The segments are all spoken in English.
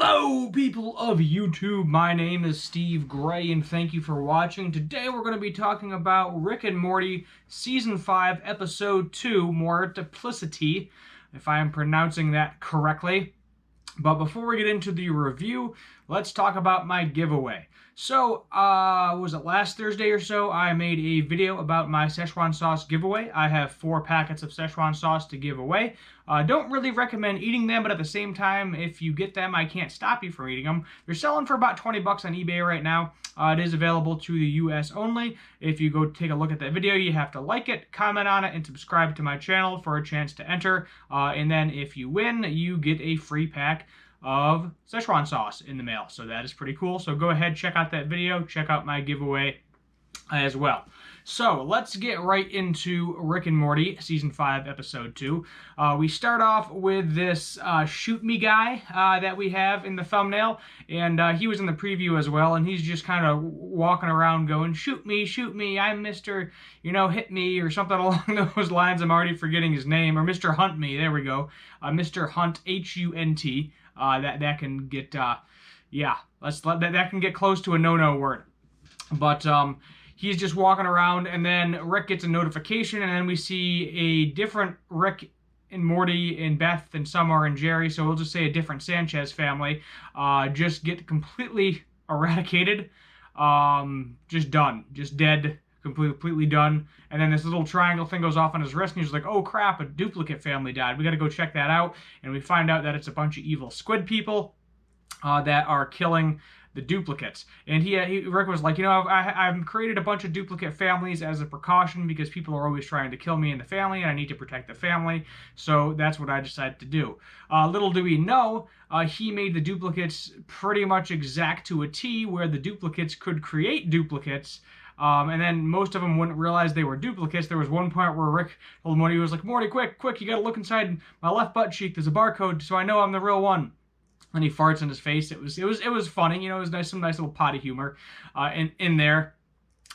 Hello, people of YouTube. My name is Steve Gray, and thank you for watching. Today, we're going to be talking about Rick and Morty Season 5, Episode 2, Multiplicity, if I am pronouncing that correctly. But before we get into the review, let's talk about my giveaway. So, was it last Thursday or so, I made a video about my Szechuan sauce giveaway. I have 4 packets of Szechuan sauce to give away. Don't really recommend eating them, but at the same time, if you get them, I can't stop you from eating them. They're selling for about 20 bucks on eBay right now. It is available to the US only. If you go take a look at that video, you have to like it, comment on it, and subscribe to my channel for a chance to enter. And then if you win, you get a free pack of Szechuan sauce in the mail. So that is pretty cool. So go ahead, check out that video, check out my giveaway as well. So let's get right into Rick and Morty Season 5, Episode 2. We start off with this shoot me guy that we have in the thumbnail, and he was in the preview as well, and he's just kind of walking around going, shoot me, I'm Mr., hit me, or something along those lines. I'm already forgetting his name, or Mr. Hunt Me, there we go. Mr. Hunt, H-U-N-T. That can get, that can get close to a no-no word. But, he's just walking around, and then Rick gets a notification, and then we see a different Rick and Morty and Beth and Summer and Jerry, so we'll just say a different Sanchez family, just get completely eradicated, just done, just dead, completely done. And then this little triangle thing goes off on his wrist, and he's like, oh crap, a duplicate family died. We gotta go check that out. And we find out that it's a bunch of evil squid people that are killing the duplicates. And Rick was like, I've created a bunch of duplicate families as a precaution because people are always trying to kill me and the family, and I need to protect the family. So that's what I decided to do. Little do we know, he made the duplicates pretty much exact to a T, where the duplicates could create duplicates. And then most of them wouldn't realize they were duplicates. There was one point where Rick told Morty, he was like, Morty, quick, you gotta look inside my left butt cheek. There's a barcode, so I know I'm the real one. And he farts in his face. It was funny, it was nice, some nice little potty humor in there.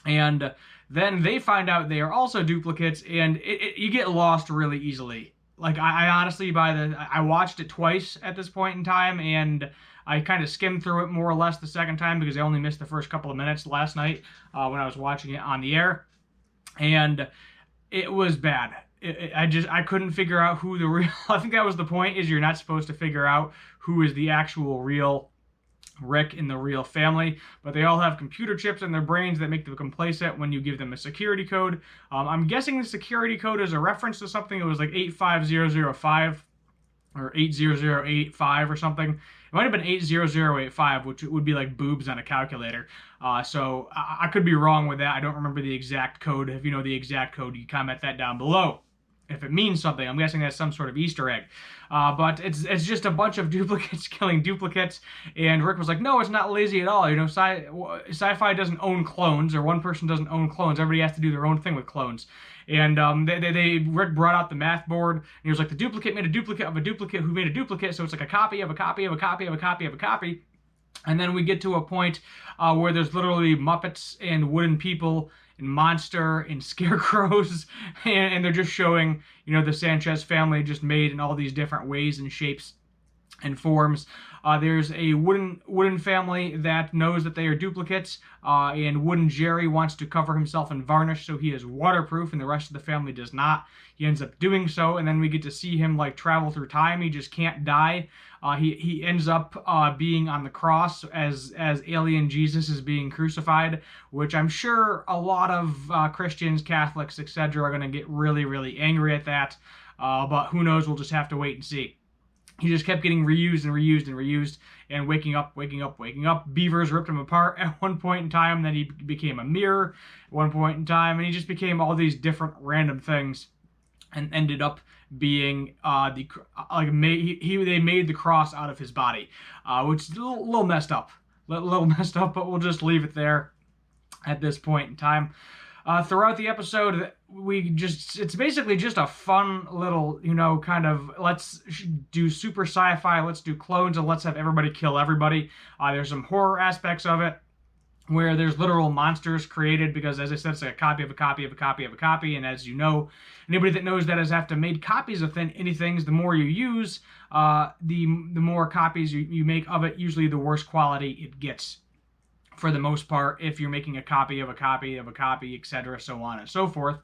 And then they find out they are also duplicates, and you get lost really easily. Like I honestly, I watched it twice at this point in time, and I kind of skimmed through it more or less the second time because I only missed the first couple of minutes last night when I was watching it on the air, and it was bad. I couldn't figure out who the real, I think that was the point, is you're not supposed to figure out who is the actual real Rick in the real family, but they all have computer chips in their brains that make them complacent when you give them a security code. I'm guessing the security code is a reference to something. It was like 85005 or 80085 or something. It might have been 80085, which would be like boobs on a calculator. So I could be wrong with that. I don't remember the exact code. If you know the exact code, you comment that down below if it means something. I'm guessing that's some sort of Easter egg. But it's just a bunch of duplicates killing duplicates. And Rick was like, no, it's not lazy at all. Sci-fi doesn't own clones, or one person doesn't own clones. Everybody has to do their own thing with clones. And Rick brought out the math board, and he was like, the duplicate made a duplicate of a duplicate who made a duplicate, so it's like a copy of a copy of a copy of a copy of a copy. And then we get to a point where there's literally Muppets and wooden people and monster and scarecrows, and they're just showing, the Sanchez family just made in all these different ways and shapes and forms. There's a wooden family that knows that they are duplicates, and Wooden Jerry wants to cover himself in varnish so he is waterproof, and the rest of the family does not. He ends up doing so, and then we get to see him like travel through time. He just can't die. He ends up being on the cross as alien Jesus is being crucified, which I'm sure a lot of Christians, Catholics, etc. are going to get really, really angry at that. But who knows? We'll just have to wait and see. He just kept getting reused and reused and reused, and waking up. Beavers ripped him apart at one point in time. Then he became a mirror at one point in time, and he just became all these different random things, and ended up being they made the cross out of his body, which is a little messed up, but we'll just leave it there at this point in time. Throughout the episode, it's basically just a fun little, kind of, let's do super sci-fi, let's do clones, and let's have everybody kill everybody. There's some horror aspects of it, where there's literal monsters created because, as I said, it's like a copy of a copy of a copy of a copy. And as you know, anybody that knows that has have to make copies of anything, the more you use, the more copies you make of it, usually the worse quality it gets. For the most part, if you're making a copy of a copy of a copy, etc., so on and so forth.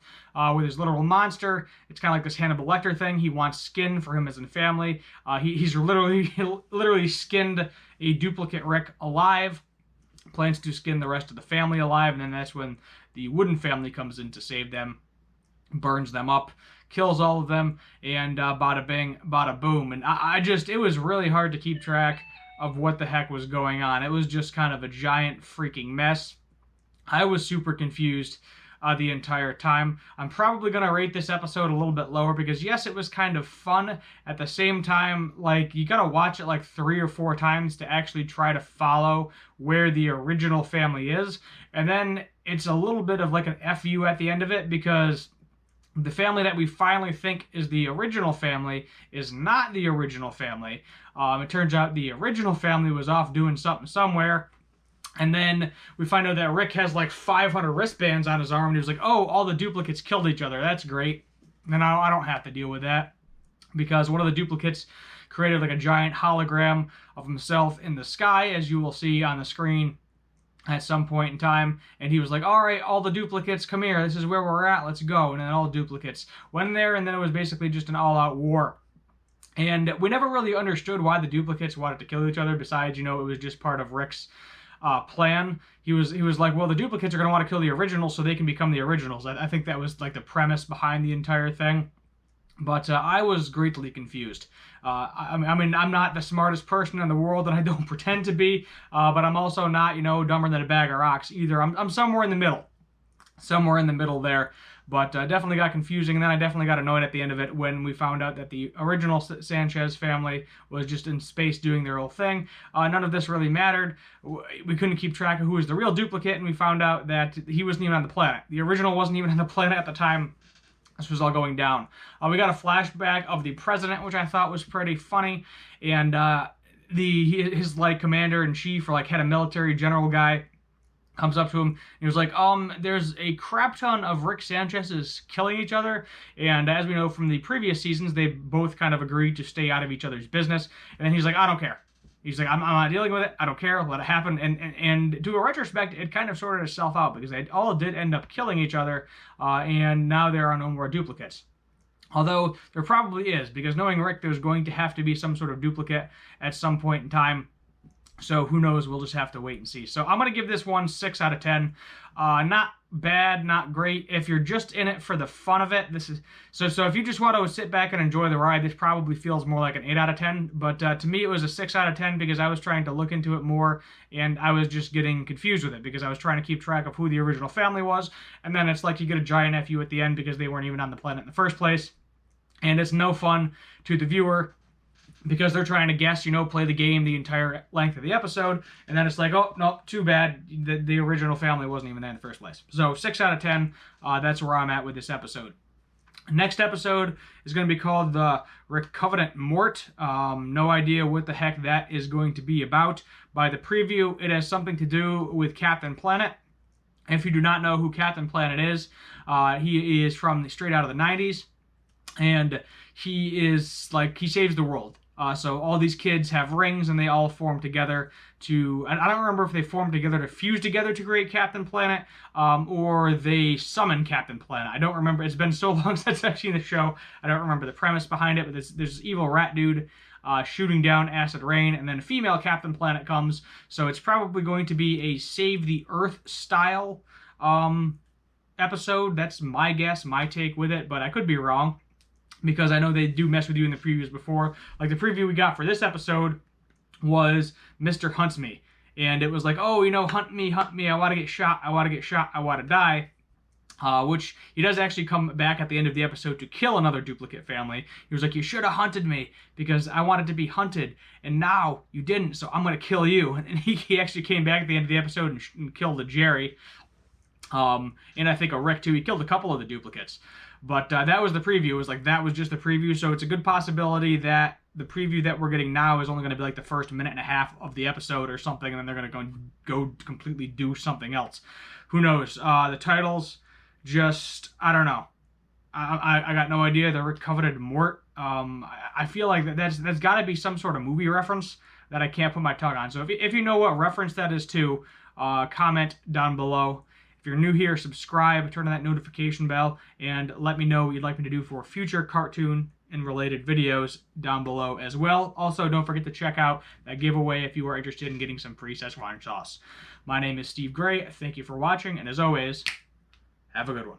With his literal monster, it's kind of like this Hannibal Lecter thing. He wants skin for him as in family. He's literally skinned a duplicate Rick alive, plans to skin the rest of the family alive, and then that's when the Wooden family comes in to save them, burns them up, kills all of them, and bada bing, bada boom. And it was really hard to keep track of what the heck was going on. It was just kind of a giant freaking mess. I was super confused the entire time. I'm probably going to rate this episode a little bit lower because, yes, it was kind of fun. At the same time, like, you got to watch it like 3 or 4 times to actually try to follow where the original family is. And then it's a little bit of like an FU at the end of it because the family that we finally think is the original family is not the original family. It turns out the original family was off doing something somewhere. And then we find out that Rick has like 500 wristbands on his arm. And he was like, oh, all the duplicates killed each other. That's great. And I don't have to deal with that because one of the duplicates created like a giant hologram of himself in the sky, as you will see on the screen at some point in time. And he was like, all right, all the duplicates, come here. This is where we're at. Let's go. And then all duplicates went there, and then it was basically just an all-out war. And we never really understood why the duplicates wanted to kill each other, besides, it was just part of Rick's plan. He was like, well, the duplicates are going to want to kill the originals so they can become the originals. I think that was like the premise behind the entire thing. But I was greatly confused. I mean, I'm not the smartest person in the world, and I don't pretend to be, but I'm also not, dumber than a bag of rocks either. I'm somewhere in the middle. Somewhere in the middle there. But definitely got confusing, and then I definitely got annoyed at the end of it when we found out that the original Sanchez family was just in space doing their whole thing. None of this really mattered. We couldn't keep track of who was the real duplicate, and we found out that he wasn't even on the planet. The original wasn't even on the planet at the time this was all going down. We got a flashback of the president, which I thought was pretty funny, and his like commander-in-chief or like head of military general guy comes up to him and he was like, there's a crap ton of Rick Sanchez's killing each other, and as we know from the previous seasons, they both kind of agreed to stay out of each other's business. And then he's like, I don't care. He's like, I'm not dealing with it. I don't care. Let it happen. And to a retrospect, it kind of sorted itself out because they all did end up killing each other, and now there are no more duplicates. Although there probably is, because knowing Rick, there's going to have to be some sort of duplicate at some point in time. So who knows? We'll just have to wait and see. So I'm going to give this one 6 out of 10. Not bad, not great. If you're just in it for the fun of it, this is... So if you just want to sit back and enjoy the ride, this probably feels more like an 8 out of 10. But to me, it was a 6 out of 10 because I was trying to look into it more, and I was just getting confused with it because I was trying to keep track of who the original family was. And then it's like you get a giant FU at the end because they weren't even on the planet in the first place. And it's no fun to the viewer, because they're trying to guess, play the game the entire length of the episode, and then it's like, oh, no, too bad, the original family wasn't even there in the first place. So 6 out of 10, that's where I'm at with this episode. Next episode is going to be called the Recovenant Mort. No idea what the heck that is going to be about. By the preview, it has something to do with Captain Planet. If you do not know who Captain Planet is, he is from straight out of the 90s, and he saves the world. So all these kids have rings, and they all form together to... And I don't remember if they form together to fuse together to create Captain Planet, or they summon Captain Planet. I don't remember. It's been so long since I've seen the show. I don't remember the premise behind it, but there's this evil rat dude shooting down acid rain, and then a female Captain Planet comes. So it's probably going to be a Save the Earth style episode. That's my guess, my take with it, but I could be wrong, because I know they do mess with you in the previews before. Like the preview we got for this episode was Mr. Hunts Me. And it was like, oh, hunt me, I want to get shot, I want to die. Which he does actually come back at the end of the episode to kill another duplicate family. He was like, you should have hunted me because I wanted to be hunted, and now you didn't, so I'm going to kill you. And he actually came back at the end of the episode and killed a Jerry. And I think a Rick too. He killed a couple of the duplicates. But that was the preview. It was like, that was just the preview, so it's a good possibility that the preview that we're getting now is only going to be like the first minute and a half of the episode or something, and then they're going to go completely do something else. Who knows? The titles, just, I don't know. I got no idea. The coveted Mort. I feel like that's got to be some sort of movie reference that I can't put my tongue on. So if you know what reference that is to, comment down below. If you're new here, subscribe, turn on that notification bell, and let me know what you'd like me to do for future cartoon and related videos down below as well. Also, don't forget to check out that giveaway if you are interested in getting some free Szechuan sauce. My name is Steve Gray. Thank you for watching, and as always, have a good one.